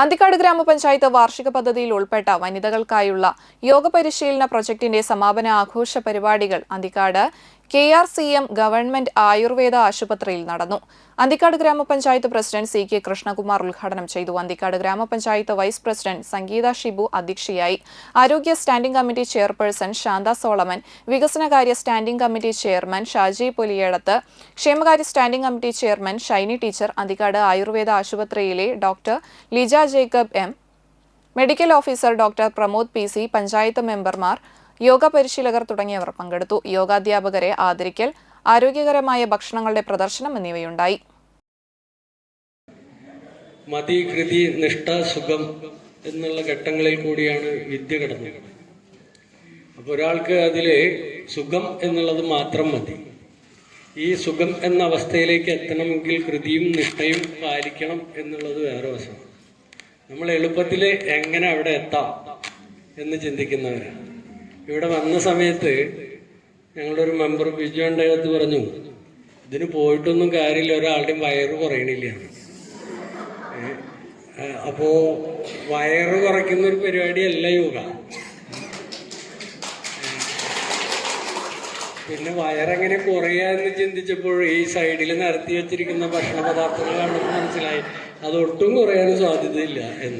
അന്തിക്കാട് ഗ്രാമപഞ്ചായത്ത് വാർഷിക പദ്ധതിയിൽ ഉൾപ്പെട്ട വനിതകൾക്കായുള്ള യോഗ പരിശീലന പ്രൊജക്ടിന്റെ സമാപന ആഘോഷ പരിപാടികൾ അന്തിക്കാട് KRCM ഗവൺമെന്റ് ആയുർവേദ ആശുപത്രിയിൽ നടന്നു. അന്തിക്കാട് ഗ്രാമപഞ്ചായത്ത് പ്രസിഡന്റ് CK കൃഷ്ണകുമാർ ഉദ്ഘാടനം ചെയ്തു. അന്തിക്കാട് ഗ്രാമപഞ്ചായത്ത് വൈസ് പ്രസിഡന്റ് സംഗീത ഷിബു അധ്യക്ഷയായി. ആരോഗ്യ standing committee chairperson Shantha Solomon, വികസനകാര്യ standing committee chairman Shaji Puliyedath, ക്ഷേമകാര്യ standing committee chairman Shiny teacher, Anthikkad ayurveda ആശുപത്രിയിലെ doctor Lija Jacob M, medical officer doctor Pramod PC, panchayat മെമ്പർമാർ, യോഗ പരിശീലകർ തുടങ്ങിയവർ പങ്കെടുത്തു. യോഗാധ്യാപകരെ ആദരിക്കൽ, ആരോഗ്യകരമായ ഭക്ഷണങ്ങളുടെ പ്രദർശനം എന്നിവയുണ്ടായി. മതി, കൃതി, നിഷ്ഠ, സുഖം എന്നുള്ള ഘട്ടങ്ങളിൽ കൂടിയാണ് വിദ്യ കടന്നത്. അപ്പോൾ ഒരാൾക്ക് അതില് സുഖം എന്നുള്ളത് മാത്രം മതി. ഈ സുഖം എന്ന അവസ്ഥയിലേക്ക് എത്തണമെങ്കിൽ കൃതിയും നിഷ്ഠയും പാലിക്കണം എന്നുള്ളത് വേറെ വശം. നമ്മൾ എളുപ്പത്തിൽ എങ്ങനെ അവിടെ എത്താം എന്ന് ചിന്തിക്കുന്നവരാണ്. ഇവിടെ വന്ന സമയത്ത് ഞങ്ങളുടെ ഒരു മെമ്പർ ബിജു ഉണ്ടായത് പറഞ്ഞു, ഇതിന് പോയിട്ടൊന്നും കാര്യമില്ല, ഒരാളുടെയും വയറ് കുറയണില്ല. അപ്പോ വയറ് കുറയ്ക്കുന്ന ഒരു പരിപാടിയല്ല യോഗ. പിന്നെ വയറെങ്ങനെ കുറയാന്ന് ചിന്തിച്ചപ്പോൾ ഈ സൈഡിൽ നിരത്തി വെച്ചിരിക്കുന്ന ഭക്ഷണ പദാർത്ഥങ്ങൾ കണ്ടപ്പോൾ മനസ്സിലായി അതൊട്ടും കുറയാനും സാധ്യതയില്ല എന്ന്.